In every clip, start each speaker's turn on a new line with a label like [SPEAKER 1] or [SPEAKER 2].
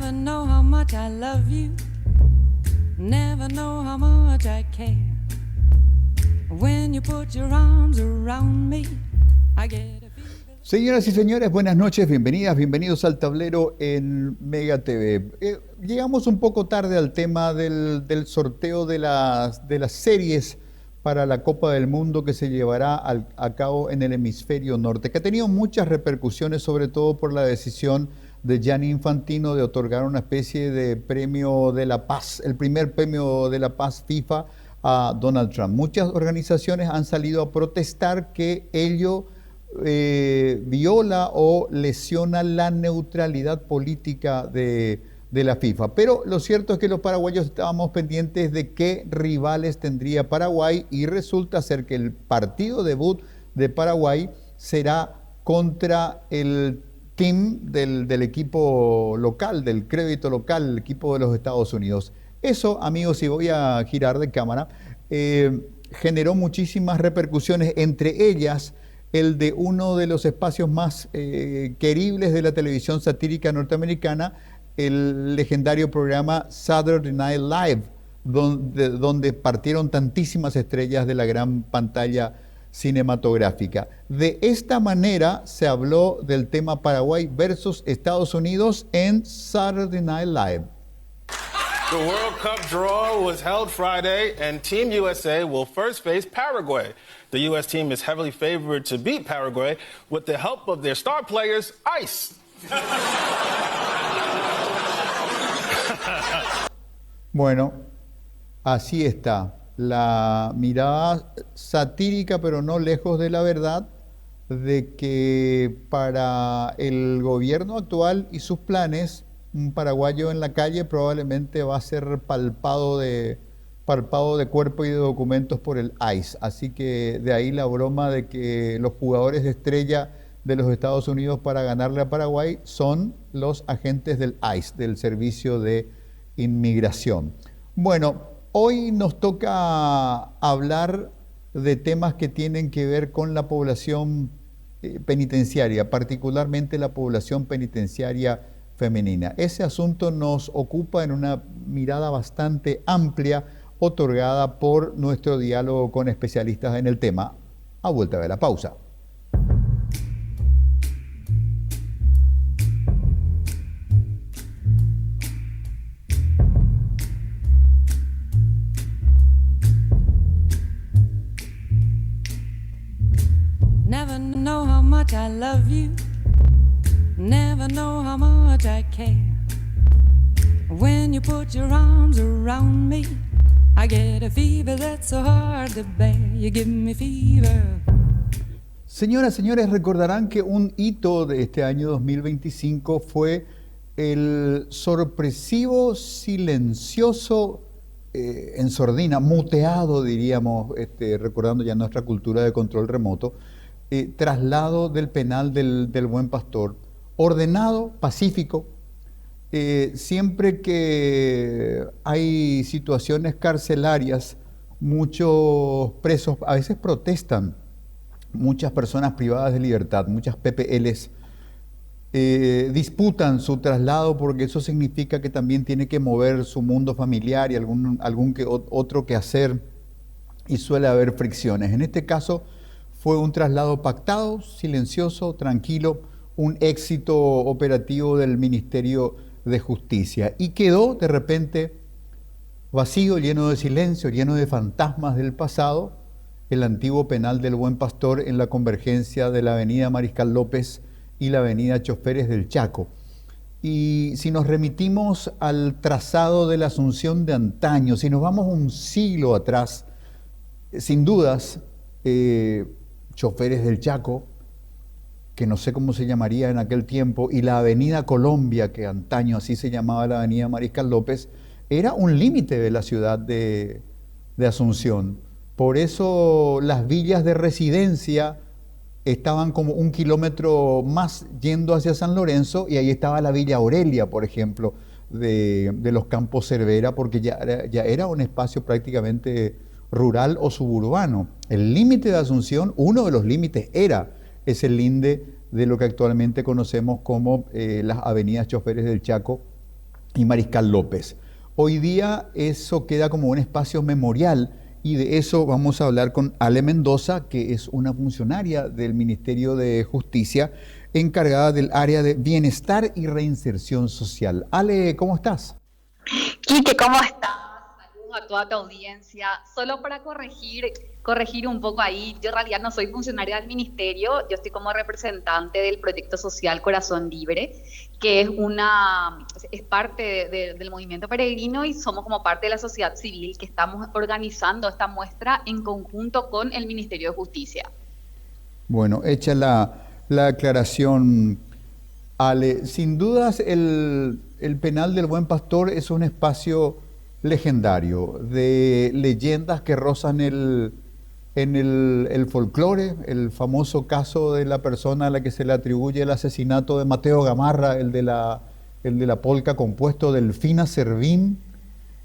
[SPEAKER 1] Never know how much I love you. Never know how much I care. When you put your arms around me, I get a fever.
[SPEAKER 2] Señoras y señores, buenas noches, bienvenidas, bienvenidos al tablero en Mega TV. Llegamos un poco tarde al tema del sorteo de las series para la Copa del Mundo que se llevará a cabo en el hemisferio norte, que ha tenido muchas repercusiones, sobre todo por la decisión de Gianni Infantino de otorgar una especie de premio de la paz, el primer premio de la paz FIFA a Donald Trump. Muchas organizaciones han salido a protestar que ello viola o lesiona la neutralidad política de la FIFA. Pero lo cierto es que los paraguayos estábamos pendientes de qué rivales tendría Paraguay y resulta ser que el partido debut de Paraguay será contra el team del equipo local, del crédito local, el equipo de los Estados Unidos. Eso, amigos, y voy a girar de cámara, generó muchísimas repercusiones, entre ellas el de uno de los espacios más queribles de la televisión satírica norteamericana, el legendario programa Saturday Night Live, donde partieron tantísimas estrellas de la gran pantalla cinematográfica. De esta manera se habló del tema Paraguay versus Estados Unidos en Saturday Night Live.
[SPEAKER 3] The World Cup draw was held Friday, and Team USA will first face Paraguay. The U.S. team is heavily favored to beat Paraguay with the help of their star players, Ice.
[SPEAKER 2] Bueno, así está. La mirada satírica, pero no lejos de la verdad, de que para el gobierno actual y sus planes, un paraguayo en la calle probablemente va a ser palpado de cuerpo y de documentos por el ICE. Así que de ahí la broma de que los jugadores de estrella de los Estados Unidos para ganarle a Paraguay son los agentes del ICE, del Servicio de Inmigración. Bueno, hoy nos toca hablar de temas que tienen que ver con la población penitenciaria, particularmente la población penitenciaria femenina. Ese asunto nos ocupa en una mirada bastante amplia, otorgada por nuestro diálogo con especialistas en el tema, a vuelta de la pausa.
[SPEAKER 1] Never know how much I love you. Never know how much I care. When you put your arms around me, I get a fever that's so hard to bear. You give me fever.
[SPEAKER 2] Señoras, señores, recordarán que un hito de este año 2025 fue el sorpresivo, silencioso, en sordina, muteado, diríamos, recordando ya nuestra cultura de control remoto, traslado del penal del Buen Pastor, ordenado, pacífico. Siempre que hay situaciones carcelarias, muchos presos a veces protestan, muchas personas privadas de libertad, muchas PPLs disputan su traslado porque eso significa que también tiene que mover su mundo familiar y otro que hacer, y suele haber fricciones. En este caso fue un traslado pactado, silencioso, tranquilo, un éxito operativo del Ministerio de Justicia, y quedó de repente vacío, lleno de silencio, lleno de fantasmas del pasado, el antiguo penal del Buen Pastor en la convergencia de la avenida Mariscal López y la avenida Choferes del Chaco. Y si nos remitimos al trazado de la Asunción de antaño, si nos vamos un siglo atrás, sin dudas, Choferes del Chaco, que no sé cómo se llamaría en aquel tiempo, y la avenida Colombia, que antaño así se llamaba la avenida Mariscal López, era un límite de la ciudad de Asunción. Por eso las villas de residencia estaban como 1 kilómetro más yendo hacia San Lorenzo, y ahí estaba la Villa Aurelia, por ejemplo, de los Campos Cervera, porque ya era un espacio prácticamente rural o suburbano. El límite de Asunción, uno de los límites es el linde de lo que actualmente conocemos como las avenidas Choferes del Chaco y Mariscal López. Hoy día eso queda como un espacio memorial y de eso vamos a hablar con Ale Mendoza, que es una funcionaria del Ministerio de Justicia encargada del área de bienestar y reinserción social. Ale, ¿cómo estás?
[SPEAKER 4] Quique, ¿cómo estás? Saludos a toda tu audiencia. Solo para corregir un poco ahí, yo en realidad no soy funcionaria del ministerio, yo estoy como representante del proyecto social Corazón Libre, que es parte del movimiento peregrino y somos como parte de la sociedad civil que estamos organizando esta muestra en conjunto con el Ministerio de Justicia.
[SPEAKER 2] Bueno, hecha la aclaración, Ale, sin dudas el Penal del Buen Pastor es un espacio legendario de leyendas que rozan el folclore, el famoso caso de la persona a la que se le atribuye el asesinato de Mateo Gamarra, el de la polca compuesto Delfina Servín,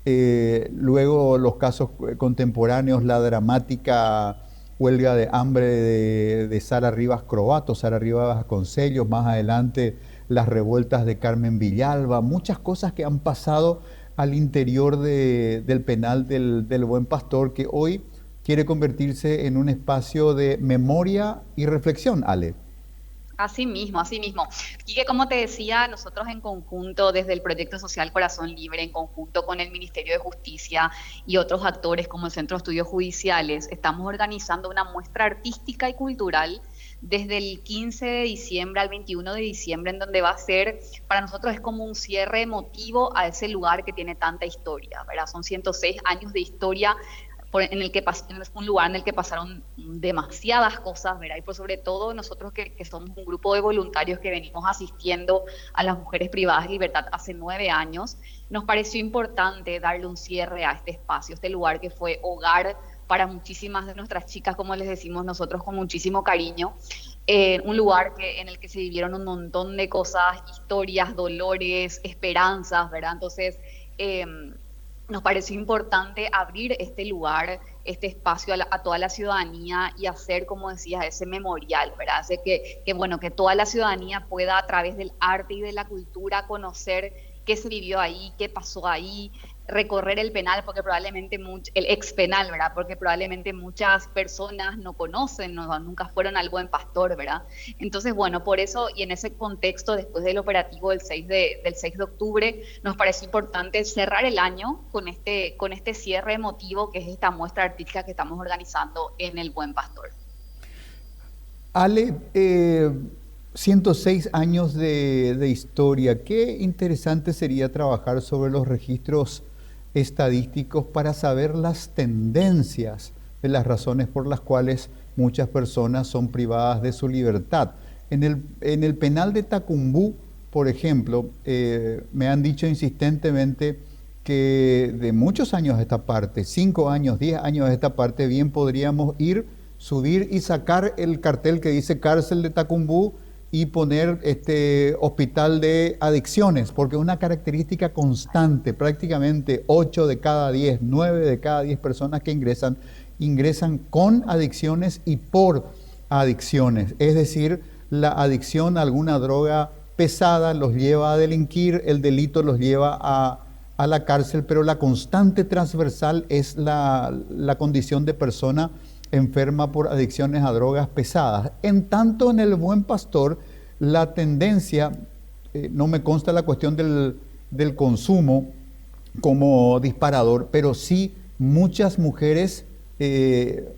[SPEAKER 2] luego los casos contemporáneos, la dramática huelga de hambre de Sara Rivas Croato, Sara Rivas Vasconcellos, más adelante las revueltas de Carmen Villalba, muchas cosas que han pasado al interior del penal del Buen Pastor, que hoy quiere convertirse en un espacio de memoria y reflexión, Ale.
[SPEAKER 4] Así mismo, así mismo. Y que como te decía, nosotros en conjunto, desde el Proyecto Social Corazón Libre, en conjunto con el Ministerio de Justicia y otros actores como el Centro de Estudios Judiciales, estamos organizando una muestra artística y cultural desde el 15 de diciembre al 21 de diciembre, en donde va a ser, para nosotros es como un cierre emotivo a ese lugar que tiene tanta historia, ¿verdad? Son 106 años de historia es un lugar en el que pasaron demasiadas cosas, ¿verdad? Y por sobre todo nosotros que somos un grupo de voluntarios que venimos asistiendo a las mujeres privadas de libertad hace 9 años, nos pareció importante darle un cierre a este espacio, este lugar que fue hogar para muchísimas de nuestras chicas, como les decimos nosotros con muchísimo cariño, un lugar en el que se vivieron un montón de cosas, historias, dolores, esperanzas, ¿verdad? Entonces, nos pareció importante abrir este lugar, este espacio a toda la ciudadanía y hacer, como decías, ese memorial, ¿verdad? Hace que toda la ciudadanía pueda a través del arte y de la cultura conocer qué se vivió ahí, qué pasó ahí, recorrer el penal, porque probablemente el ex penal, ¿verdad? Porque probablemente muchas personas no conocen, nunca fueron al Buen Pastor, ¿verdad? Entonces, bueno, por eso y en ese contexto, después del operativo del 6 de octubre, nos pareció importante cerrar el año con este cierre emotivo, que es esta muestra artística que estamos organizando en el Buen Pastor.
[SPEAKER 2] Ale, 106 años de historia. Qué interesante sería trabajar sobre los registros estadísticos para saber las tendencias de las razones por las cuales muchas personas son privadas de su libertad. En el penal de Tacumbú, por ejemplo, me han dicho insistentemente que de muchos años a esta parte, 5 años, 10 años a esta parte, bien podríamos subir y sacar el cartel que dice cárcel de Tacumbú y poner hospital de adicciones, porque una característica constante, prácticamente 8 de cada 10, 9 de cada 10 personas que ingresan con adicciones y por adicciones. Es decir, la adicción a alguna droga pesada los lleva a delinquir, el delito los lleva a la cárcel, pero la constante transversal es la condición de persona enferma por adicciones a drogas pesadas. En tanto, en el Buen Pastor, la tendencia, no me consta la cuestión del consumo como disparador, pero sí muchas mujeres que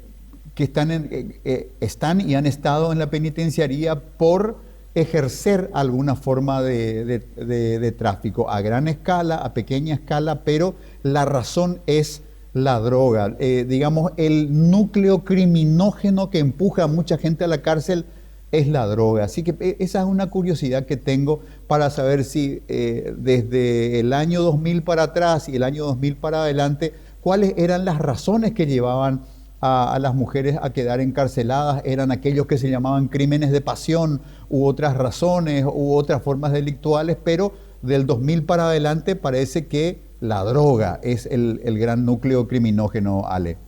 [SPEAKER 2] están y han estado en la penitenciaría por ejercer alguna forma de tráfico, a gran escala, a pequeña escala, pero la razón es la droga, digamos, el núcleo criminógeno que empuja a mucha gente a la cárcel es la droga. Así que esa es una curiosidad que tengo para saber si desde el año 2000 para atrás y el año 2000 para adelante, cuáles eran las razones que llevaban a las mujeres a quedar encarceladas. Eran aquellos que se llamaban crímenes de pasión u otras razones u otras formas delictuales, pero del 2000 para adelante parece que la droga es el gran núcleo criminógeno, Ale.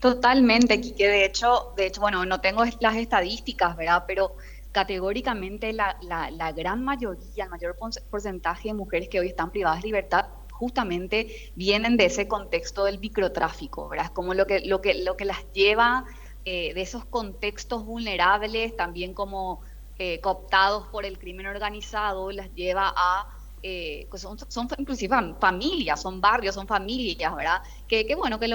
[SPEAKER 4] Totalmente, Quique. De hecho, bueno, no tengo las estadísticas, ¿verdad? Pero categóricamente la gran mayoría, el mayor porcentaje de mujeres que hoy están privadas de libertad justamente vienen de ese contexto del microtráfico, ¿verdad? Es como lo que las lleva de esos contextos vulnerables, también como cooptados por el crimen organizado, las lleva a pues son inclusive familias, son barrios, son familias, ¿verdad? Que bueno, que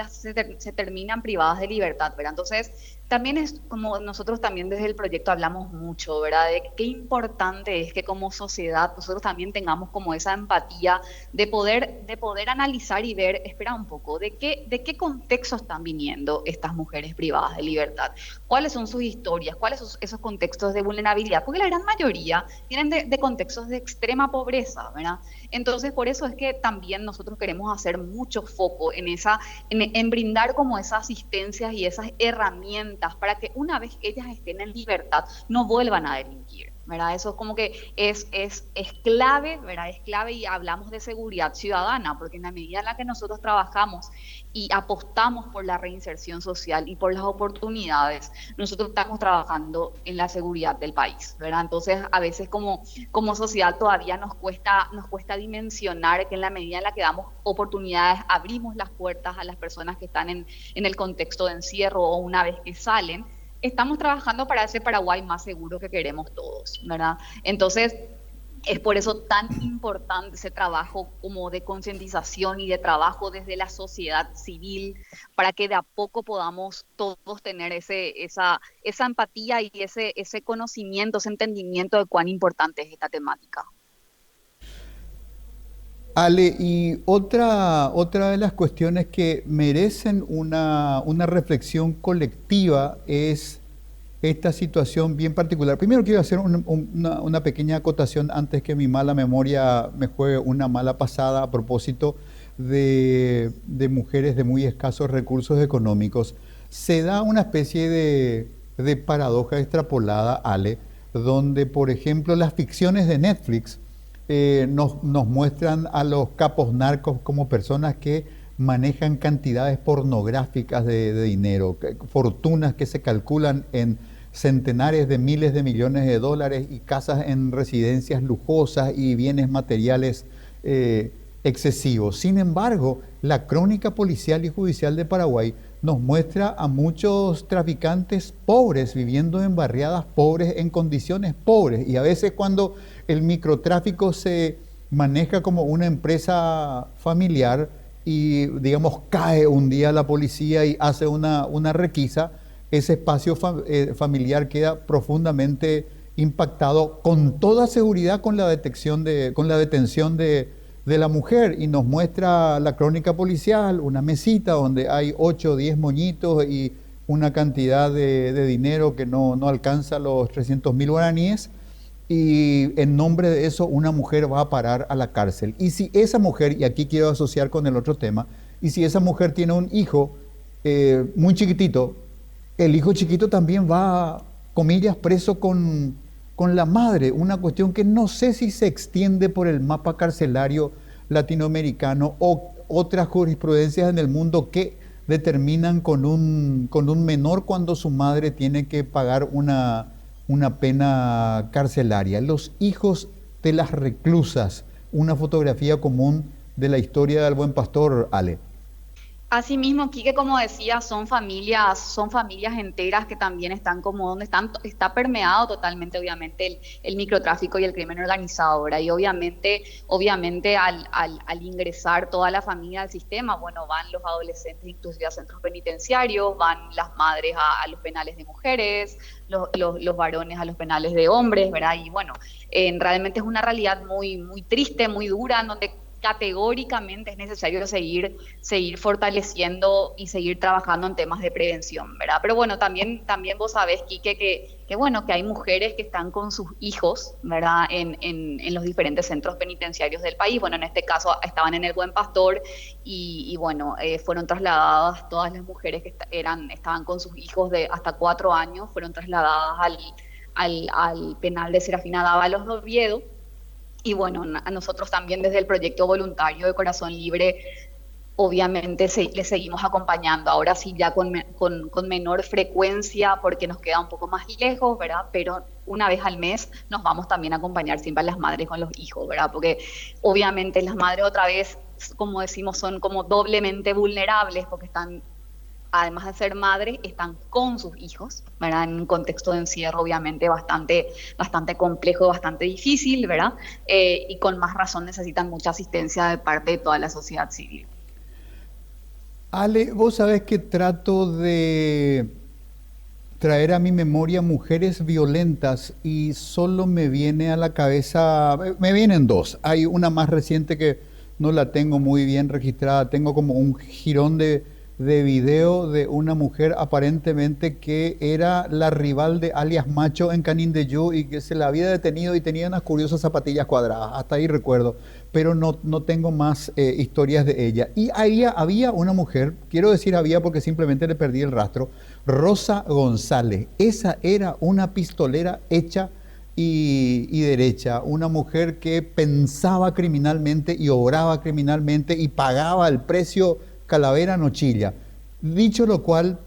[SPEAKER 4] se terminan privadas de libertad, ¿verdad? Entonces, también es como nosotros también desde el proyecto hablamos mucho, ¿verdad? De qué importante es que como sociedad nosotros también tengamos como esa empatía de poder analizar y ver, espera un poco, de qué contexto están viniendo estas mujeres privadas de libertad, cuáles son sus historias, cuáles son esos contextos de vulnerabilidad, porque la gran mayoría vienen de contextos de extrema pobreza, ¿verdad? Entonces, por eso es que también nosotros queremos hacer mucho foco en brindar como esas asistencias y esas herramientas para que una vez que ellas estén en libertad no vuelvan a delinquir, ¿verdad? Eso es como que es clave, ¿verdad? Es clave, y hablamos de seguridad ciudadana, porque en la medida en la que nosotros trabajamos y apostamos por la reinserción social y por las oportunidades, nosotros estamos trabajando en la seguridad del país, ¿verdad? Entonces, a veces como sociedad todavía nos cuesta dimensionar que en la medida en la que damos oportunidades, abrimos las puertas a las personas que están en el contexto de encierro o una vez que salen, estamos trabajando para ese Paraguay más seguro que queremos todos, ¿verdad? Entonces, es por eso tan importante ese trabajo como de concientización y de trabajo desde la sociedad civil, para que de a poco podamos todos tener esa empatía y ese conocimiento, ese entendimiento de cuán importante es esta temática.
[SPEAKER 2] Ale, y otra de las cuestiones que merecen una reflexión colectiva es esta situación bien particular. Primero quiero hacer una pequeña acotación antes que mi mala memoria me juegue una mala pasada a propósito de mujeres de muy escasos recursos económicos. Se da una especie de paradoja extrapolada, Ale, donde, por ejemplo, las ficciones de Netflix nos muestran a los capos narcos como personas que manejan cantidades pornográficas de dinero, fortunas que se calculan en centenares de miles de millones de dólares, y casas en residencias lujosas y bienes materiales excesivos. Sin embargo, la crónica policial y judicial de Paraguay nos muestra a muchos traficantes pobres viviendo en barriadas pobres, en condiciones pobres, y a veces cuando el microtráfico se maneja como una empresa familiar y, digamos, cae un día la policía y hace una requisa, ese espacio familiar queda profundamente impactado, con toda seguridad, con la detención de la mujer. Y nos muestra la crónica policial una mesita donde hay 8 o 10 moñitos y una cantidad de dinero que no alcanza los 300.000 guaraníes, y en nombre de eso una mujer va a parar a la cárcel. Y si esa mujer, y aquí quiero asociar con el otro tema, y si esa mujer tiene un hijo muy chiquitito, el hijo chiquito también va, comillas, preso con la madre. Una cuestión que no sé si se extiende por el mapa carcelario latinoamericano o otras jurisprudencias en el mundo que determinan con un menor cuando su madre tiene que pagar una pena carcelaria. Los hijos de las reclusas, una fotografía común de la historia del Buen Pastor, Ale.
[SPEAKER 4] Asimismo, Quique, como decía, son familias enteras que también están como donde está permeado totalmente, obviamente, el microtráfico y el crimen organizado, ¿verdad? Y obviamente al ingresar toda la familia al sistema, bueno, van los adolescentes inclusive a centros penitenciarios, van las madres a los penales de mujeres, los varones a los penales de hombres, ¿verdad? Y bueno, realmente es una realidad muy, muy triste, muy dura, en donde categóricamente es necesario seguir fortaleciendo y seguir trabajando en temas de prevención, ¿verdad? Pero bueno, también vos sabés, Quique, que bueno, que hay mujeres que están con sus hijos, ¿verdad? En los diferentes centros penitenciarios del país. Bueno, en este caso estaban en el Buen Pastor y bueno, fueron trasladadas todas las mujeres que estaban con sus hijos de hasta 4 años, fueron trasladadas al penal de Serafina Dávalos de Oviedo. Y bueno, a nosotros también desde el proyecto voluntario de Corazón Libre obviamente le seguimos acompañando. Ahora sí ya con menor frecuencia porque nos queda un poco más lejos, ¿verdad? Pero una vez al mes nos vamos también a acompañar siempre a las madres con los hijos, ¿verdad? Porque obviamente las madres otra vez, como decimos, son como doblemente vulnerables porque están, además de ser madres, están con sus hijos, ¿verdad? En un contexto de encierro obviamente bastante complejo, bastante difícil, ¿verdad? Y con más razón necesitan mucha asistencia de parte de toda la sociedad civil.
[SPEAKER 2] Ale, vos sabés que trato de traer a mi memoria mujeres violentas y solo me viene a la cabeza, me vienen dos. Hay una más reciente que no la tengo muy bien registrada, tengo como un jirón de video de una mujer aparentemente que era la rival de alias Macho en Canindeyú y que se la había detenido y tenía unas curiosas zapatillas cuadradas, hasta ahí recuerdo, pero no tengo más historias de ella. Y ahí había una mujer, quiero decir había porque simplemente le perdí el rastro, Rosa González. Esa era una pistolera hecha y derecha, una mujer que pensaba criminalmente y obraba criminalmente y pagaba el precio calavera nochilla. Dicho lo cual,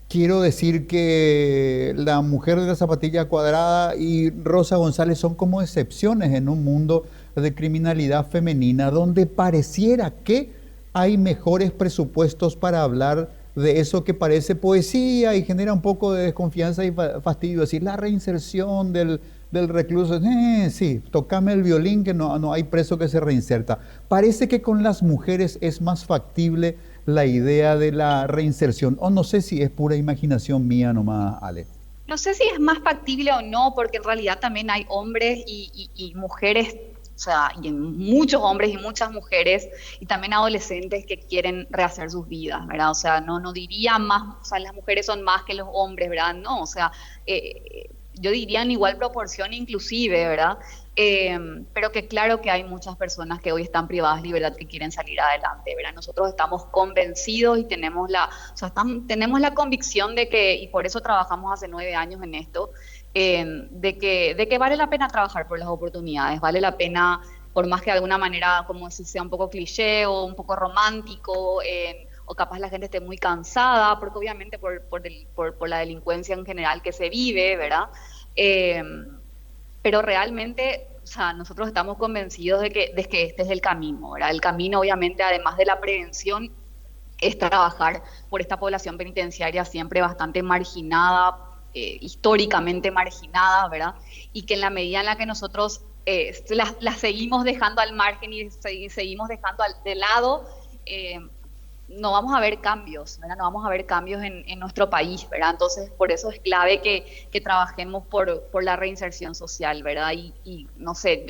[SPEAKER 2] quiero decir que la mujer de la zapatilla cuadrada y Rosa González son como excepciones en un mundo de criminalidad femenina donde pareciera que hay mejores presupuestos para hablar de eso que parece poesía y genera un poco de desconfianza y fastidio. Es decir, la reinserción del recluso, sí, tócame el violín que no hay preso que se reinserta. Parece que con las mujeres es más factible la idea de la reinserción, o no sé si es pura imaginación mía nomás, Ale.
[SPEAKER 4] No sé si es más factible o no, porque en realidad también hay hombres y mujeres, o sea, y muchos hombres y muchas mujeres, y también adolescentes que quieren rehacer sus vidas, ¿verdad? O sea, no diría más, o sea, las mujeres son más que los hombres, ¿verdad? No, o sea, yo diría en igual proporción inclusive, ¿verdad? Pero que claro que hay muchas personas que hoy están privadas de libertad que quieren salir adelante, ¿verdad? Nosotros estamos convencidos y tenemos tenemos la convicción de que, y por eso trabajamos hace 9 años en esto, de que vale la pena trabajar por las oportunidades, vale la pena, por más que de alguna manera, como si sea un poco cliché o un poco romántico, o capaz la gente esté muy cansada, porque obviamente por la delincuencia en general que se vive, ¿verdad? Pero realmente, o sea, nosotros estamos convencidos de que este es el camino, ¿verdad? El camino, obviamente, además de la prevención, es trabajar por esta población penitenciaria siempre bastante marginada, históricamente marginada, ¿verdad? Y que en la medida en la que nosotros las seguimos dejando al margen y seguimos dejando de lado, no vamos a ver cambios, ¿verdad? No vamos a ver cambios en nuestro país, ¿verdad? Entonces, por eso es clave que trabajemos por la reinserción social, ¿verdad? Y no sé,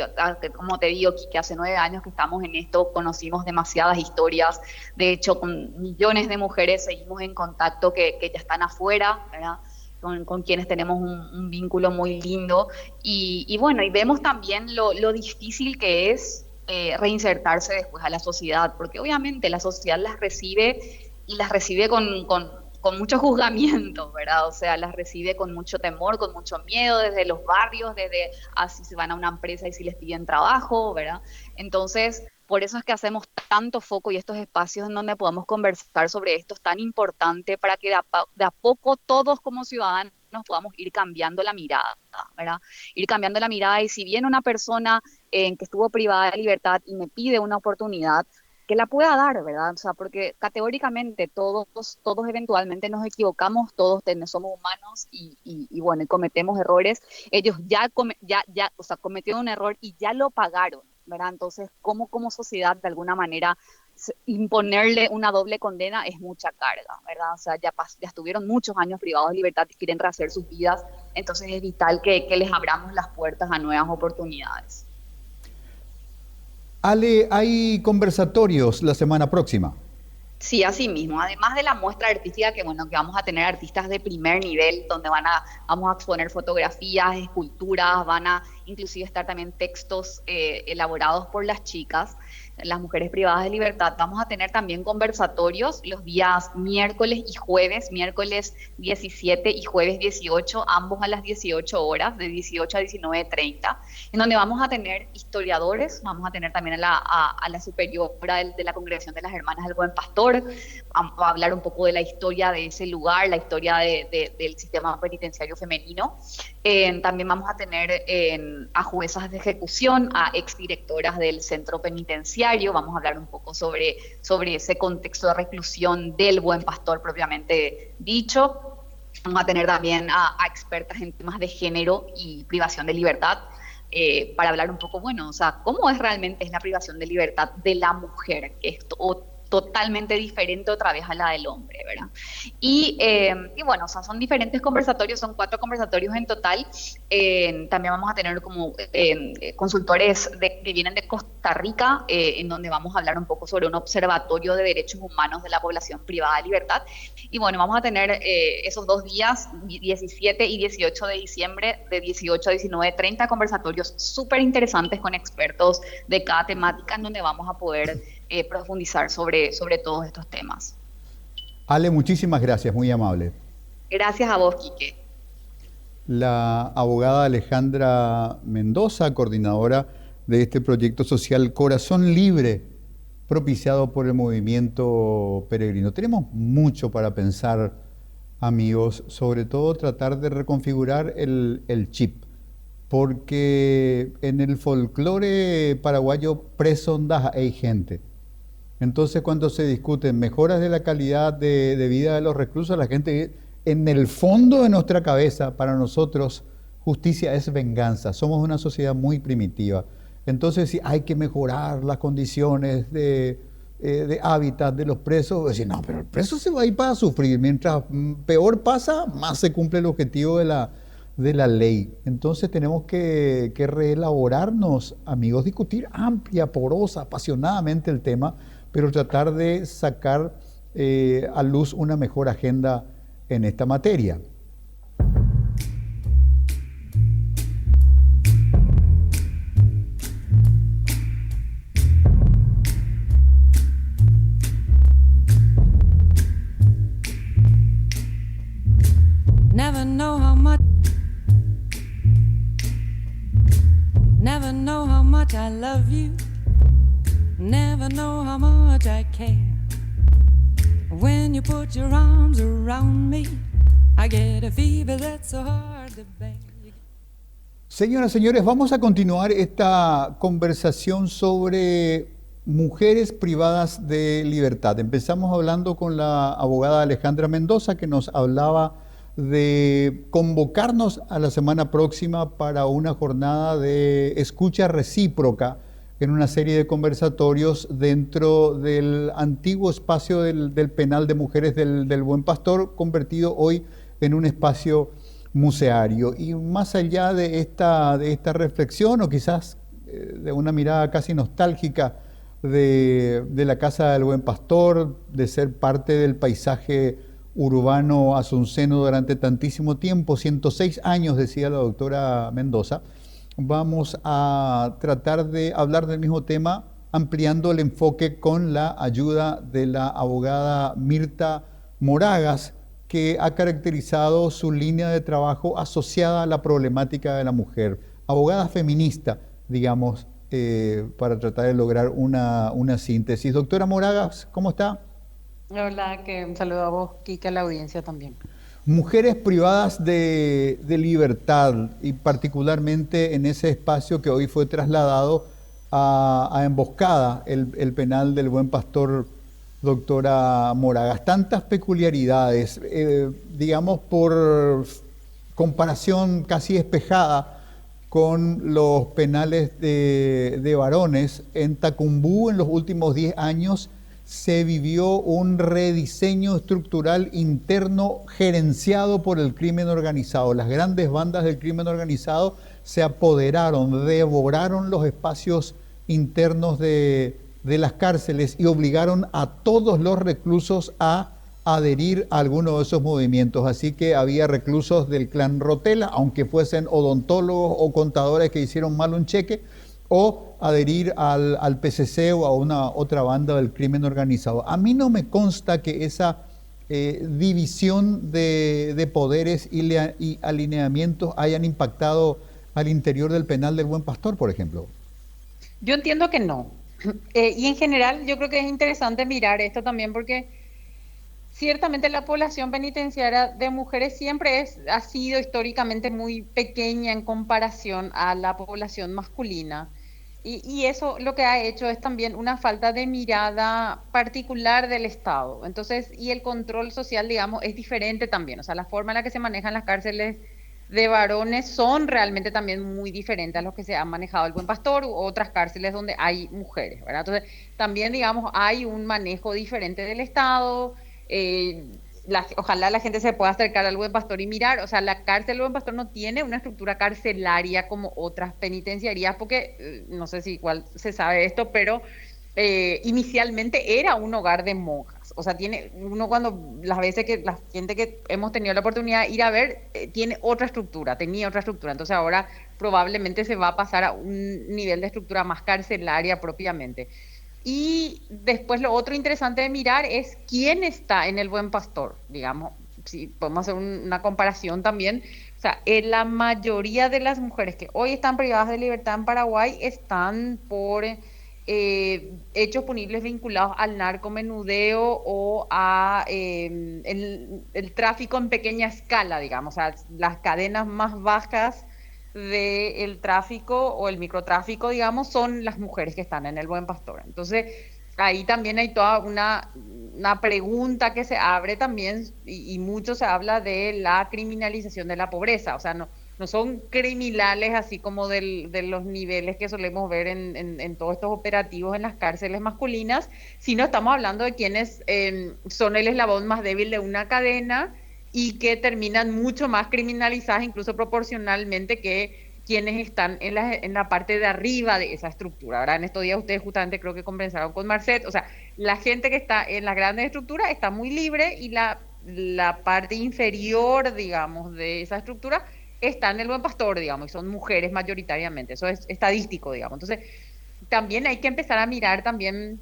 [SPEAKER 4] como te digo, que hace 9 años que estamos en esto, conocimos demasiadas historias, de hecho, con millones de mujeres seguimos en contacto que ya están afuera, ¿verdad? Con quienes tenemos un vínculo muy lindo, y bueno, y vemos también lo difícil que es reinsertarse después a la sociedad, porque obviamente la sociedad las recibe y las recibe con mucho juzgamiento, ¿verdad? O sea, las recibe con mucho temor, con mucho miedo, desde los barrios, desde así se van a una empresa y si les piden trabajo, ¿verdad? Entonces, por eso es que hacemos tanto foco y estos espacios en donde podamos conversar sobre esto es tan importante para que de a poco todos como ciudadanos podamos ir cambiando la mirada, ¿verdad? Ir cambiando la mirada, y si viene una persona que estuvo privada de libertad y me pide una oportunidad, que la pueda dar, ¿verdad? O sea, porque categóricamente todos eventualmente nos equivocamos, todos somos humanos y bueno, y cometemos errores. Ellos o sea, cometieron un error y ya lo pagaron, ¿verdad? Entonces, ¿cómo como sociedad de alguna manera imponerle una doble condena es mucha carga, ¿verdad? O sea, ya estuvieron muchos años privados de libertad y quieren rehacer sus vidas, entonces es vital que les abramos las puertas a nuevas oportunidades.
[SPEAKER 2] Ale, hay conversatorios la semana próxima.
[SPEAKER 4] Sí, así mismo. Además de la muestra artística, que bueno, que vamos a tener artistas de primer nivel, donde vamos a exponer fotografías, esculturas, van a inclusive estar también textos elaborados por las chicas. las mujeres privadas de libertad, vamos a tener también conversatorios los días miércoles y jueves, miércoles 17 y jueves 18, ambos a las 18 horas, de 18 a 19:30, en donde vamos a tener historiadores, vamos a tener también a la superiora de la Congregación de las Hermanas del Buen Pastor, vamos a hablar un poco de la historia de ese lugar, la historia del sistema penitenciario femenino. También vamos a tener a juezas de ejecución, a exdirectoras del centro penitenciario, vamos a hablar un poco sobre ese contexto de reclusión del Buen Pastor propiamente dicho. Vamos a tener también a expertas en temas de género y privación de libertad, para hablar un poco, bueno, o sea, cómo es realmente la privación de libertad de la mujer, que es totalmente diferente otra vez a la del hombre, ¿verdad? Y bueno, o sea, son diferentes conversatorios, son 4 conversatorios en total. También vamos a tener como consultores que vienen de Costa Rica, en donde vamos a hablar un poco sobre un observatorio de derechos humanos de la población privada de libertad. Y bueno, vamos a tener esos 2 días, 17 y 18 de diciembre, de 18 a 19:30, conversatorios súper interesantes con expertos de cada temática, en donde vamos a poder profundizar sobre todos estos temas.
[SPEAKER 2] Ale, muchísimas gracias, muy amable.
[SPEAKER 4] Gracias a vos, Quique.
[SPEAKER 2] La abogada Alejandra Mendoza, coordinadora de este proyecto social Corazón Libre, propiciado por el movimiento peregrino. Tenemos mucho para pensar, amigos, sobre todo tratar de reconfigurar el chip, porque en el folclore paraguayo presondaja hay gente. Entonces, cuando se discuten mejoras de la calidad de vida de los reclusos, la gente, en el fondo de nuestra cabeza, para nosotros, justicia es venganza. Somos una sociedad muy primitiva. Entonces, si hay que mejorar las condiciones de hábitat de los presos, decir, no, pero el preso se va a ir para sufrir. Mientras peor pasa, más se cumple el objetivo de la ley. Entonces tenemos que reelaborarnos, amigos, discutir amplia, porosa, apasionadamente el tema, pero tratar de sacar a luz una mejor agenda en esta materia.
[SPEAKER 1] Never know how much, never know how much I love you, never know how much I care. When you put your arms around me, I get a fever that's so hard to bear.
[SPEAKER 2] Señoras y señores, vamos a continuar esta conversación sobre mujeres privadas de libertad. Empezamos hablando con la abogada Alejandra Mendoza, que nos hablaba de convocarnos a la semana próxima para una jornada de escucha recíproca en una serie de conversatorios dentro del antiguo espacio del penal de mujeres del Buen Pastor, convertido hoy en un espacio museario. Y más allá de esta reflexión, o quizás de una mirada casi nostálgica de la Casa del Buen Pastor, de ser parte del paisaje urbano asunceno durante tantísimo tiempo, 106 años, decía la doctora Mendoza, vamos a tratar de hablar del mismo tema, ampliando el enfoque con la ayuda de la abogada Mirta Moragas, que ha caracterizado su línea de trabajo asociada a la problemática de la mujer. Abogada feminista, digamos, para tratar de lograr una síntesis. Doctora Moragas, ¿cómo está?
[SPEAKER 5] Hola, un saludo a vos, Kika, a la audiencia también.
[SPEAKER 2] Mujeres privadas de libertad, y particularmente en ese espacio que hoy fue trasladado a Emboscada, el penal del Buen Pastor, doctora Moragas. Tantas peculiaridades, digamos, por comparación casi espejada con los penales de varones. En Tacumbú, en los últimos 10 años, se vivió un rediseño estructural interno gerenciado por el crimen organizado. Las grandes bandas del crimen organizado se apoderaron, devoraron los espacios internos de las cárceles y obligaron a todos los reclusos a adherir a alguno de esos movimientos. Así que había reclusos del clan Rotela, aunque fuesen odontólogos o contadores que hicieron mal un cheque, o adherir al PCC o a una otra banda del crimen organizado. A mí no me consta que esa división de poderes y alineamientos hayan impactado al interior del penal del Buen Pastor, por ejemplo.
[SPEAKER 5] Yo entiendo que no. Y en general yo creo que es interesante mirar esto también porque ciertamente la población penitenciaria de mujeres siempre ha sido históricamente muy pequeña en comparación a la población masculina. Y eso lo que ha hecho es también una falta de mirada particular del Estado. Entonces, y el control social, digamos, es diferente también. O sea, la forma en la que se manejan las cárceles de varones son realmente también muy diferentes a los que se han manejado el Buen Pastor u otras cárceles donde hay mujeres, ¿verdad? Entonces, también, digamos, hay un manejo diferente del Estado. Ojalá la gente se pueda acercar al Buen Pastor y mirar, o sea, la cárcel del Buen Pastor no tiene una estructura carcelaria como otras penitenciarías, porque no sé si igual se sabe esto, pero inicialmente era un hogar de monjas. O sea, tiene uno cuando las veces que la gente que hemos tenido la oportunidad de ir a ver, tiene otra estructura, tenía otra estructura. Entonces ahora probablemente se va a pasar a un nivel de estructura más carcelaria propiamente. Y después lo otro interesante de mirar es quién está en el Buen Pastor, digamos, si podemos hacer una comparación también. O sea, la mayoría de las mujeres que hoy están privadas de libertad en Paraguay están por hechos punibles vinculados al narcomenudeo o a el tráfico en pequeña escala, digamos, o sea, las cadenas más bajas del tráfico o el microtráfico, digamos, son las mujeres que están en el Buen Pastor. Entonces, ahí también hay toda una pregunta que se abre también, y mucho se habla de la criminalización de la pobreza. O sea, no son criminales así como de los niveles que solemos ver en todos estos operativos en las cárceles masculinas, sino estamos hablando de quienes son el eslabón más débil de una cadena y que terminan mucho más criminalizadas, incluso proporcionalmente, que quienes están en la parte de arriba de esa estructura. Ahora, en estos días ustedes justamente creo que conversaron con Marcet, o sea, la gente que está en las grandes estructuras está muy libre y la parte inferior, digamos, de esa estructura está en el Buen Pastor, digamos, y son mujeres mayoritariamente, eso es estadístico, digamos. Entonces, también hay que empezar a mirar también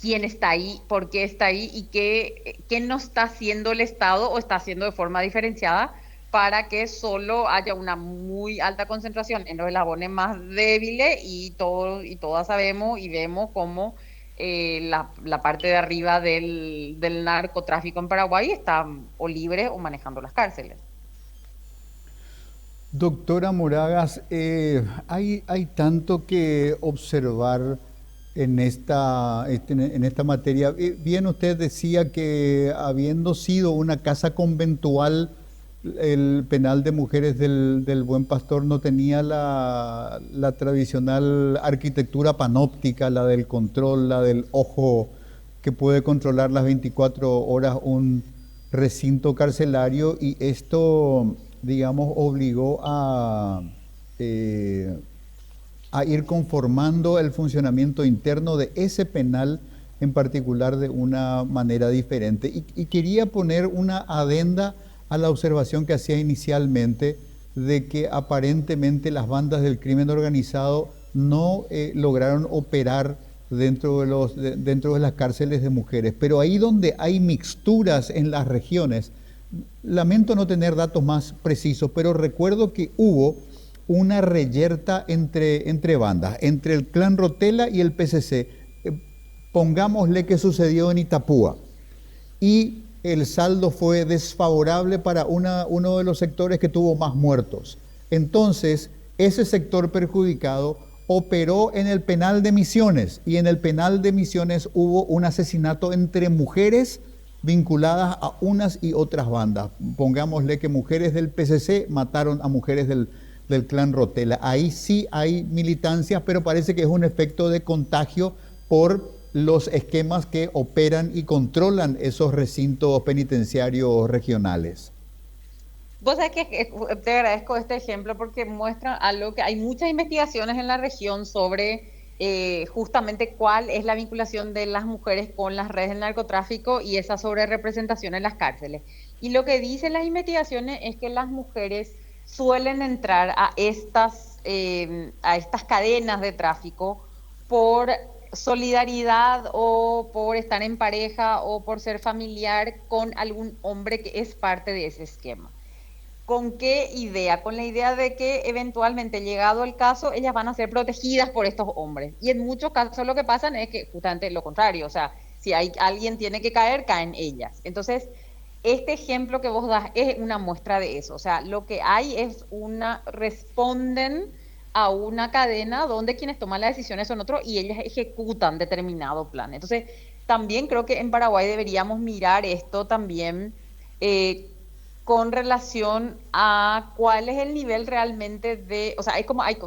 [SPEAKER 5] quién está ahí, por qué está ahí y qué no está haciendo el Estado o está haciendo de forma diferenciada para que solo haya una muy alta concentración en los eslabones más débiles y todas sabemos y vemos cómo la parte de arriba del narcotráfico en Paraguay está o libre o manejando las cárceles.
[SPEAKER 2] Doctora Moragas, hay tanto que observar en esta materia. Bien, usted decía que habiendo sido una casa conventual, el penal de mujeres del Buen Pastor no tenía la tradicional arquitectura panóptica, la del control, la del ojo que puede controlar las 24 horas un recinto carcelario, y esto, digamos, obligó a ir conformando el funcionamiento interno de ese penal en particular de una manera diferente. Y quería poner una adenda a la observación que hacía inicialmente de que aparentemente las bandas del crimen organizado no lograron operar dentro de las cárceles de mujeres. Pero ahí donde hay mixturas en las regiones, lamento no tener datos más precisos, pero recuerdo que hubo una reyerta entre bandas, entre el Clan Rotela y el PCC. Pongámosle que sucedió en Itapúa, y el saldo fue desfavorable para uno de los sectores que tuvo más muertos. Entonces, ese sector perjudicado operó en el penal de Misiones, y en el penal de Misiones hubo un asesinato entre mujeres vinculadas a unas y otras bandas. Pongámosle que mujeres del PCC mataron a mujeres del Clan Rotela. Ahí sí hay militancias, pero parece que es un efecto de contagio por los esquemas que operan y controlan esos recintos penitenciarios regionales.
[SPEAKER 5] Vos sabés que te agradezco este ejemplo porque muestra algo que hay muchas investigaciones en la región sobre justamente cuál es la vinculación de las mujeres con las redes del narcotráfico y esa sobrerepresentación en las cárceles. Y lo que dicen las investigaciones es que las mujeres suelen entrar a estas a estas cadenas de tráfico por solidaridad o por estar en pareja o por ser familiar con algún hombre que es parte de ese esquema. ¿Con qué idea? Con la idea de que eventualmente, llegado el caso, ellas van a ser protegidas por estos hombres. Y en muchos casos lo que pasa es que justamente lo contrario, o sea, si alguien tiene que caer, caen ellas. Entonces, este ejemplo que vos das es una muestra de eso. O sea, lo que hay es responden a una cadena donde quienes toman las decisiones son otros y ellas ejecutan determinado plan. Entonces, también creo que en Paraguay deberíamos mirar esto también con relación a cuál es el nivel realmente de, o sea,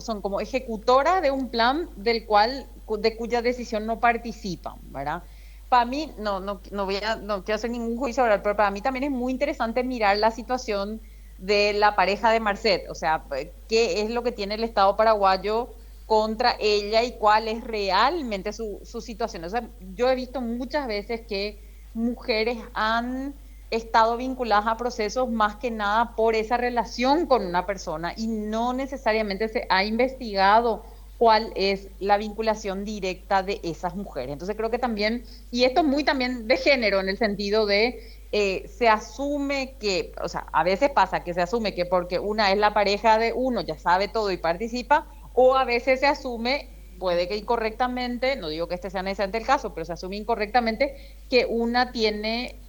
[SPEAKER 5] son como ejecutoras de un plan de cuya decisión no participan, ¿verdad? Para mí, no quiero hacer ningún juicio oral, pero para mí también es muy interesante mirar la situación de la pareja de Marcet, o sea, qué es lo que tiene el Estado paraguayo contra ella y cuál es realmente su situación. O sea, yo he visto muchas veces que mujeres han estado vinculadas a procesos más que nada por esa relación con una persona y no necesariamente se ha investigado cuál es la vinculación directa de esas mujeres. Entonces creo que también, y esto es muy también de género en el sentido de se asume que, o sea, a veces pasa que se asume que porque una es la pareja de uno ya sabe todo y participa, o a veces se asume, puede que incorrectamente, no digo que este sea necesariamente el caso, pero se asume incorrectamente que una tiene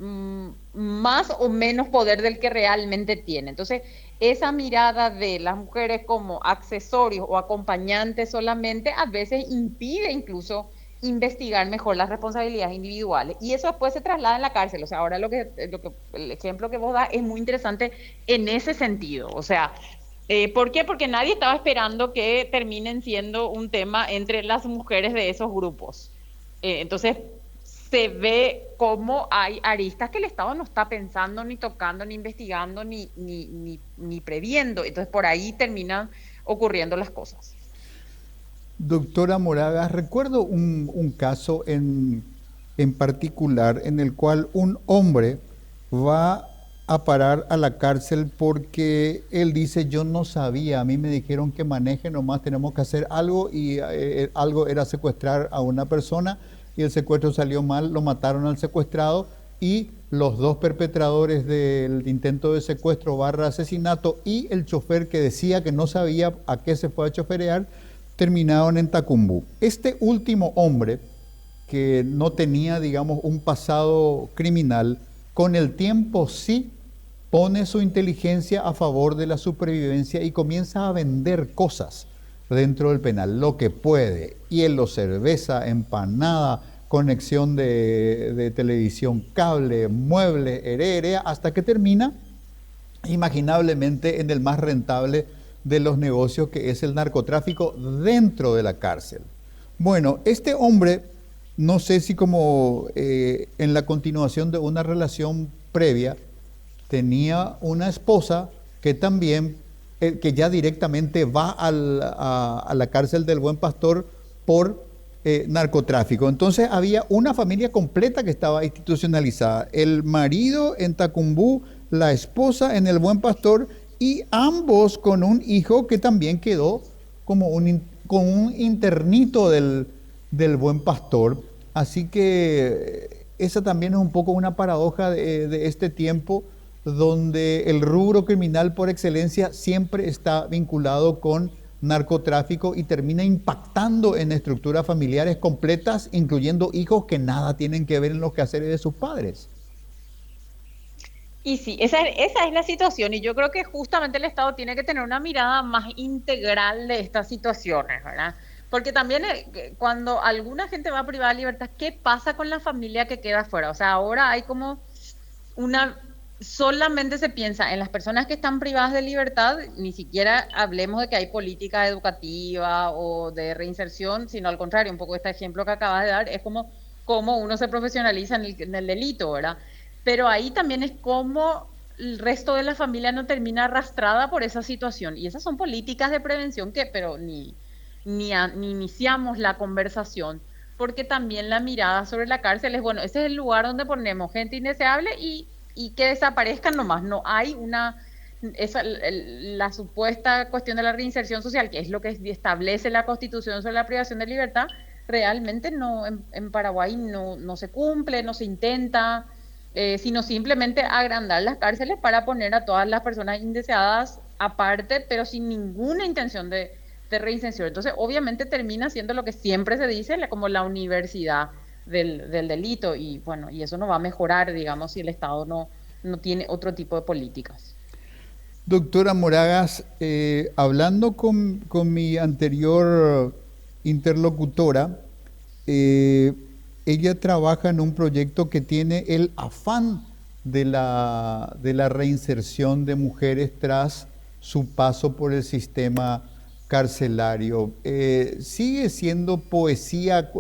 [SPEAKER 5] más o menos poder del que realmente tiene. Entonces, esa mirada de las mujeres como accesorios o acompañantes solamente a veces impide incluso investigar mejor las responsabilidades individuales y eso después se traslada en la cárcel. O sea, ahora el ejemplo que vos das es muy interesante en ese sentido. O sea, ¿por qué? Porque nadie estaba esperando que terminen siendo un tema entre las mujeres de esos grupos. Entonces, se ve cómo hay aristas que el Estado no está pensando, ni tocando, ni investigando, ni previendo. Entonces, por ahí terminan ocurriendo las cosas.
[SPEAKER 2] Doctora Moraga, recuerdo un caso en particular en el cual un hombre va a parar a la cárcel porque él dice, yo no sabía, a mí me dijeron que maneje nomás, tenemos que hacer algo y algo era secuestrar a una persona y el secuestro salió mal, lo mataron al secuestrado y los dos perpetradores del intento de secuestro / asesinato y el chofer que decía que no sabía a qué se fue a choferear, terminaron en Tacumbú. Este último hombre, que no tenía, digamos, un pasado criminal, con el tiempo sí pone su inteligencia a favor de la supervivencia y comienza a vender cosas dentro del penal, lo que puede, hielo, cerveza, empanada, conexión de televisión, cable, muebles, heredera, hasta que termina imaginablemente en el más rentable de los negocios, que es el narcotráfico dentro de la cárcel. Bueno, este hombre, no sé si como en la continuación de una relación previa, tenía una esposa que también, que ya directamente va a la cárcel del Buen Pastor por narcotráfico. Entonces había una familia completa que estaba institucionalizada. El marido en Tacumbú, la esposa en el Buen Pastor y ambos con un hijo que también quedó como con un internito del Buen Pastor. Así que esa también es un poco una paradoja de este tiempo, donde el rubro criminal por excelencia siempre está vinculado con narcotráfico y termina impactando en estructuras familiares completas, incluyendo hijos que nada tienen que ver en los quehaceres de sus padres.
[SPEAKER 5] Y sí, esa es la situación y yo creo que justamente el Estado tiene que tener una mirada más integral de estas situaciones, ¿verdad? Porque también cuando alguna gente va a privada de libertad, ¿qué pasa con la familia que queda afuera? O sea, ahora hay como solamente se piensa en las personas que están privadas de libertad, ni siquiera hablemos de que hay política educativa o de reinserción, sino al contrario, un poco este ejemplo que acabas de dar, es como cómo uno se profesionaliza en el delito, ¿verdad? Pero ahí también es como el resto de la familia no termina arrastrada por esa situación. Y esas son políticas de prevención pero ni iniciamos la conversación, porque también la mirada sobre la cárcel es, bueno, ese es el lugar donde ponemos gente indeseable y que desaparezcan nomás. No hay la supuesta cuestión de la reinserción social, que es lo que establece la Constitución sobre la privación de libertad, realmente no, en Paraguay no se cumple, no se intenta, sino simplemente agrandar las cárceles para poner a todas las personas indeseadas aparte, pero sin ninguna intención de reinserción. Entonces, obviamente termina siendo lo que siempre se dice, como la universidad del delito, y bueno, y eso no va a mejorar, digamos, si el Estado no tiene otro tipo de políticas.
[SPEAKER 2] Doctora Moragas, hablando con mi anterior interlocutora, ella trabaja en un proyecto que tiene el afán de la reinserción de mujeres tras su paso por el sistema carcelario. Sigue siendo poesía,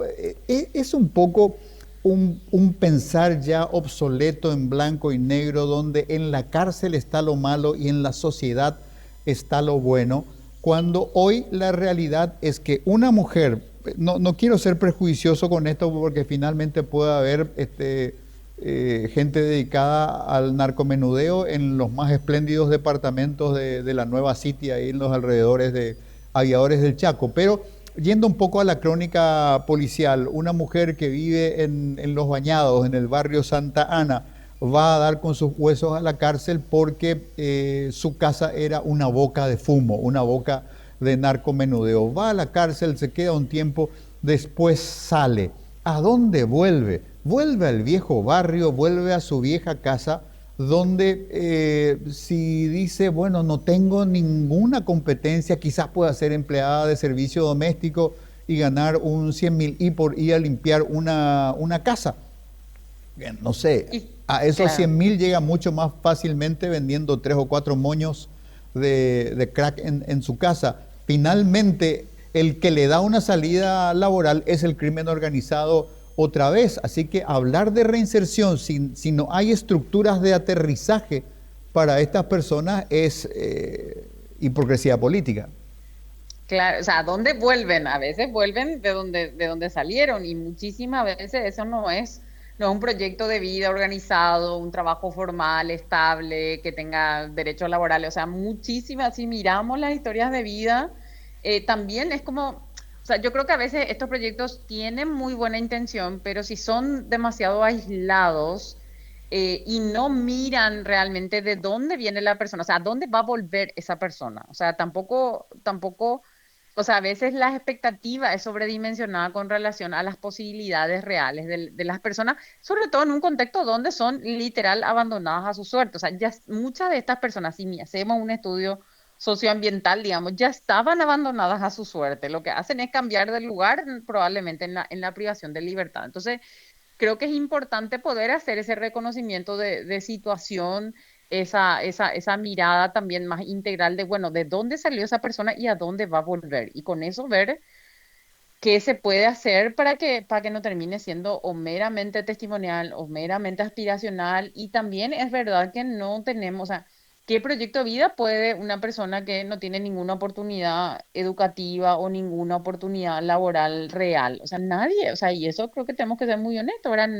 [SPEAKER 2] es un poco un pensar ya obsoleto en blanco y negro, donde en la cárcel está lo malo y en la sociedad está lo bueno, cuando hoy la realidad es que una mujer, no quiero ser prejuicioso con esto porque finalmente puede haber gente dedicada al narcomenudeo en los más espléndidos departamentos de la Nueva City, ahí en los alrededores de Aviadores del Chaco, pero yendo un poco a la crónica policial, una mujer que vive en Los Bañados, en el barrio Santa Ana, va a dar con sus huesos a la cárcel porque su casa era una boca de fumo, una boca de narcomenudeo. Va a la cárcel, se queda un tiempo, después sale. ¿A dónde vuelve? Vuelve al viejo barrio, vuelve a su vieja casa, donde si dice, bueno, no tengo ninguna competencia, quizás pueda ser empleada de servicio doméstico y ganar un 100.000 y por ir a limpiar una casa. No sé, a esos
[SPEAKER 5] claro,
[SPEAKER 2] 100.000 llega mucho más fácilmente vendiendo 3 o 4 moños de crack en su casa. Finalmente, el que le da una salida laboral es el crimen organizado otra vez. Así que hablar de reinserción si no hay estructuras de aterrizaje para estas personas es hipocresía política.
[SPEAKER 5] claro, o sea, ¿a dónde vuelven? A veces vuelven de donde salieron, y muchísimas veces eso no es un proyecto de vida organizado, un trabajo formal, estable, que tenga derechos laborales. O sea, muchísimas, si miramos las historias de vida, también es como, o sea, yo creo que a veces estos proyectos tienen muy buena intención, pero si son demasiado aislados y no miran realmente de dónde viene la persona, o sea, a dónde va a volver esa persona. O sea, tampoco, o sea, a veces la expectativa es sobredimensionada con relación a las posibilidades reales de las personas, sobre todo en un contexto donde son literal abandonadas a su suerte. O sea, ya muchas de estas personas, si hacemos un estudio socioambiental, digamos, ya estaban abandonadas a su suerte. Lo que hacen es cambiar de lugar, probablemente en la privación de libertad. Entonces, creo que es importante poder hacer ese reconocimiento de situación, esa mirada también más integral de, bueno, de dónde salió esa persona y a dónde va a volver. Y con eso ver qué se puede hacer para que no termine siendo o meramente testimonial o meramente aspiracional. Y también es verdad que no tenemos, o sea, ¿qué proyecto de vida puede una persona que no tiene ninguna oportunidad educativa o ninguna oportunidad laboral real? O sea, nadie, o sea, y eso creo que tenemos que ser muy honestos, ¿verdad?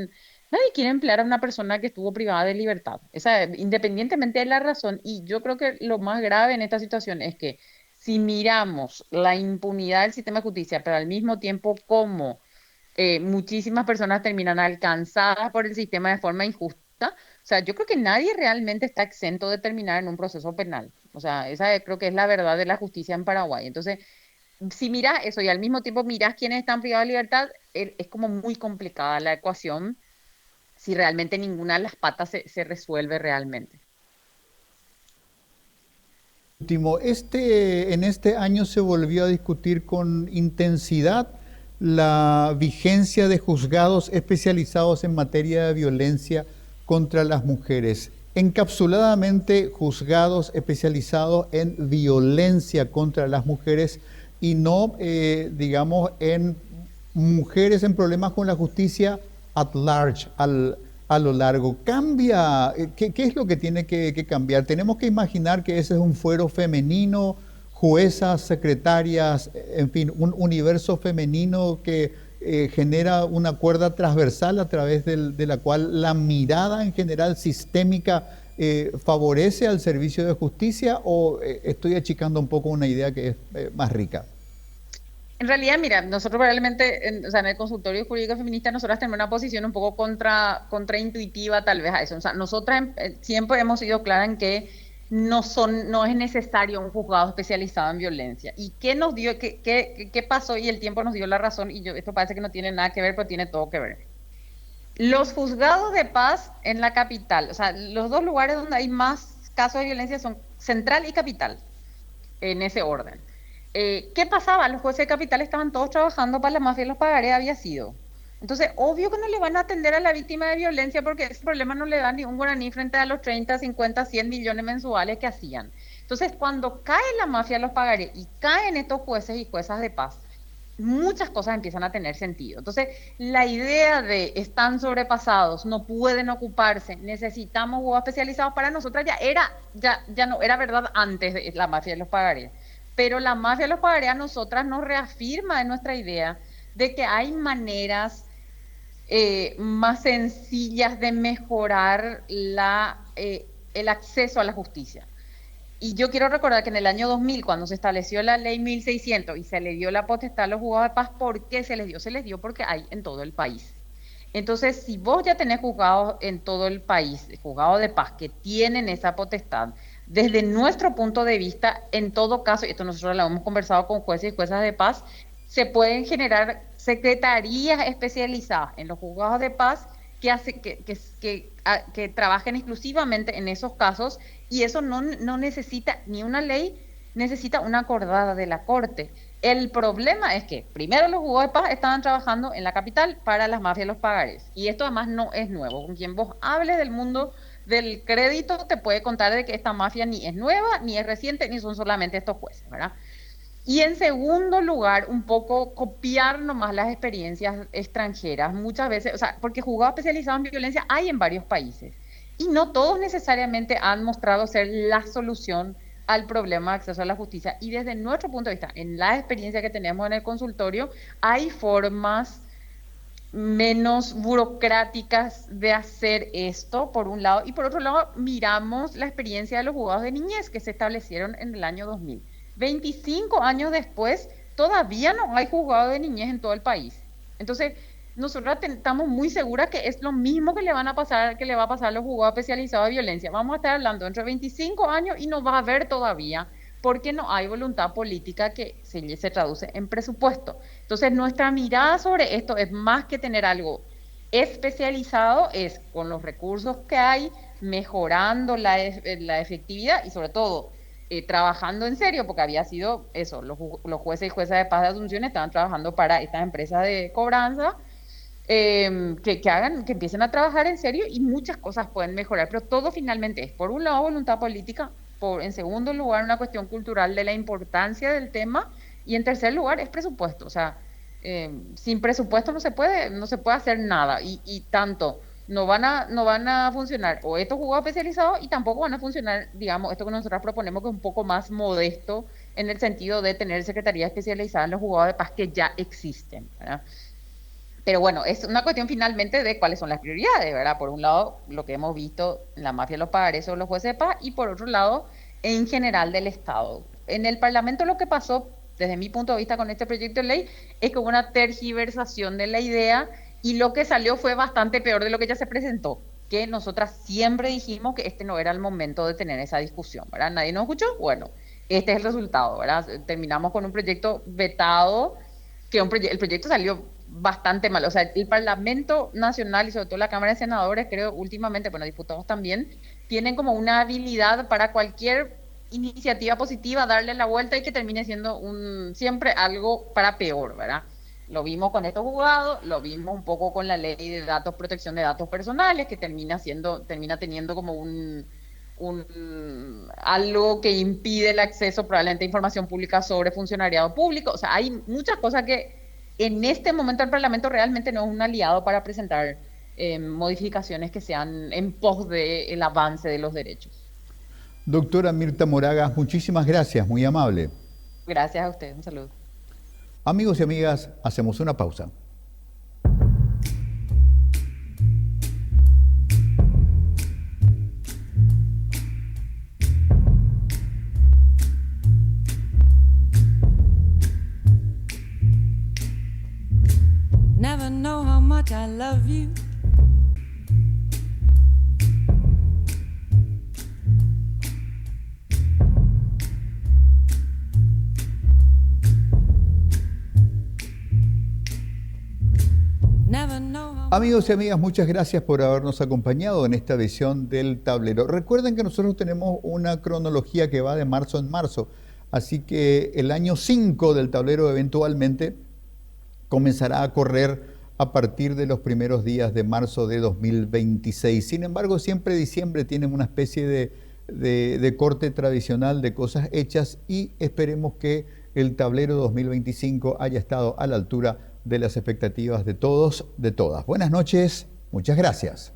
[SPEAKER 5] Nadie quiere emplear a una persona que estuvo privada de libertad, esa, independientemente de la razón. Y yo creo que lo más grave en esta situación es que si miramos la impunidad del sistema de justicia, pero al mismo tiempo como muchísimas personas terminan alcanzadas por el sistema de forma injusta, o sea, yo creo que nadie realmente está exento de terminar en un proceso penal. O sea, esa creo que es la verdad de la justicia en Paraguay. Entonces, si miras eso y al mismo tiempo miras quiénes están privados de libertad, es como muy complicada la ecuación si realmente ninguna de las patas se resuelve realmente.
[SPEAKER 2] Último, en este año se volvió a discutir con intensidad la vigencia de juzgados especializados en materia de violencia contra las mujeres. Encapsuladamente, juzgados especializados en violencia contra las mujeres y no, digamos, en mujeres en problemas con la justicia at large, a lo largo. Cambia, ¿qué es lo que tiene que cambiar? Tenemos que imaginar que ese es un fuero femenino, juezas, secretarias, en fin, un universo femenino que genera una cuerda transversal a través de la cual la mirada en general sistémica favorece al servicio de justicia o estoy achicando un poco una idea que es más rica?
[SPEAKER 5] En realidad, mira, nosotros probablemente, o sea, en el consultorio jurídico feminista, nosotras tenemos una posición un poco contraintuitiva tal vez a eso. O sea, nosotras siempre hemos sido claras en que no es necesario un juzgado especializado en violencia. ¿Y qué nos dio, qué pasó? Y el tiempo nos dio la razón, y esto parece que no tiene nada que ver, pero tiene todo que ver. Los juzgados de paz en la capital, o sea, los dos lugares donde hay más casos de violencia son Central y Capital, en ese orden. ¿Qué pasaba? Los jueces de capital estaban todos trabajando para la mafia y los pagarés había sido. Entonces, obvio que no le van a atender a la víctima de violencia porque ese problema no le da ni un guaraní frente a los 30, 50, 100 millones mensuales que hacían. Entonces, cuando cae la mafia, los pagarés y caen estos jueces y juezas de paz, muchas cosas empiezan a tener sentido. Entonces, la idea de están sobrepasados, no pueden ocuparse, necesitamos juegos especializados para nosotras ya no era verdad antes de la mafia de los pagarés. Pero la mafia de los pagarés a nosotras nos reafirma en nuestra idea de que hay maneras más sencillas de mejorar el acceso a la justicia. Y yo quiero recordar que en el año 2000, cuando se estableció la ley 1600 y se le dio la potestad a los juzgados de paz, ¿por qué se les dio? Se les dio porque hay en todo el país. Entonces, si vos ya tenés juzgados en todo el país, juzgados de paz que tienen esa potestad, desde nuestro punto de vista, en todo caso, y esto nosotros lo hemos conversado con jueces y juezas de paz, se pueden generar secretarías especializadas en los juzgados de paz que trabajen exclusivamente en esos casos, y eso no necesita ni una ley, necesita una acordada de la Corte. El problema es que primero los juzgados de paz estaban trabajando en la capital para las mafias y los pagarés, y esto además no es nuevo. Con quien vos hables del mundo del crédito te puede contar de que esta mafia ni es nueva, ni es reciente, ni son solamente estos jueces, ¿verdad? Y en segundo lugar, un poco copiar nomás las experiencias extranjeras, muchas veces, o sea, porque juzgados especializados en violencia hay en varios países, y no todos necesariamente han mostrado ser la solución al problema de acceso a la justicia. Y desde nuestro punto de vista, en la experiencia que tenemos en el consultorio, hay formas menos burocráticas de hacer esto, por un lado, y por otro lado, miramos la experiencia de los juzgados de niñez que se establecieron en el año 2000. 25 años después, todavía no hay juzgado de niñez en todo el país. Entonces, nosotros estamos muy seguras que es lo mismo que le va a pasar a los juzgados especializados de violencia. Vamos a estar hablando dentro de 25 años y no va a haber todavía, porque no hay voluntad política que se traduce en presupuesto. Entonces, nuestra mirada sobre esto es más que tener algo especializado, es con los recursos que hay, mejorando la efectividad y sobre todo trabajando en serio, porque había sido eso, los jueces y juezas de paz de Asunción estaban trabajando para estas empresas de cobranza, que empiecen a trabajar en serio, y muchas cosas pueden mejorar, pero todo finalmente es, por un lado, voluntad política, en segundo lugar, una cuestión cultural de la importancia del tema, y en tercer lugar es presupuesto. O sea, sin presupuesto no se puede hacer nada, y tanto no van a funcionar o estos juzgados especializados, y tampoco van a funcionar, digamos, esto que nosotros proponemos, que es un poco más modesto en el sentido de tener secretaría especializada en los juzgados de paz que ya existen, ¿verdad? Pero bueno, es una cuestión finalmente de cuáles son las prioridades, ¿verdad? Por un lado, lo que hemos visto en la mafia de los pagarés o los jueces de paz, y por otro lado, en general del Estado. En el Parlamento lo que pasó, desde mi punto de vista con este proyecto de ley, es que hubo una tergiversación de la idea, y lo que salió fue bastante peor de lo que ya se presentó, que nosotras siempre dijimos que este no era el momento de tener esa discusión, ¿verdad? Nadie nos escuchó, bueno, este es el resultado, ¿verdad? Terminamos con un proyecto vetado, que el proyecto salió bastante mal. O sea, el Parlamento Nacional y sobre todo la Cámara de Senadores, creo últimamente, bueno, diputados también, tienen como una habilidad para cualquier iniciativa positiva darle la vuelta y que termine siendo siempre algo para peor, ¿verdad? Lo vimos con estos juzgados, lo vimos un poco con la ley de datos, protección de datos personales, que termina teniendo como algo que impide el acceso probablemente a información pública sobre funcionariado público. O sea, hay muchas cosas que en este momento el Parlamento realmente no es un aliado para presentar modificaciones que sean en pos del avance de los derechos.
[SPEAKER 2] Doctora Mirta Moraga, muchísimas gracias, muy amable.
[SPEAKER 5] Gracias a usted, un saludo.
[SPEAKER 2] Amigos y amigas, hacemos una pausa.
[SPEAKER 1] never know how much I love you. Never know how
[SPEAKER 2] Amigos y amigas, muchas gracias por habernos acompañado en esta edición del tablero. Recuerden que nosotros tenemos una cronología que va de marzo en marzo, así que el año 5 del tablero eventualmente comenzará a correr a partir de los primeros días de marzo de 2026. Sin embargo, siempre diciembre tiene una especie de corte tradicional de cosas hechas y esperemos que el tablero 2025 haya estado a la altura de las expectativas de todos, de todas. Buenas noches, muchas gracias.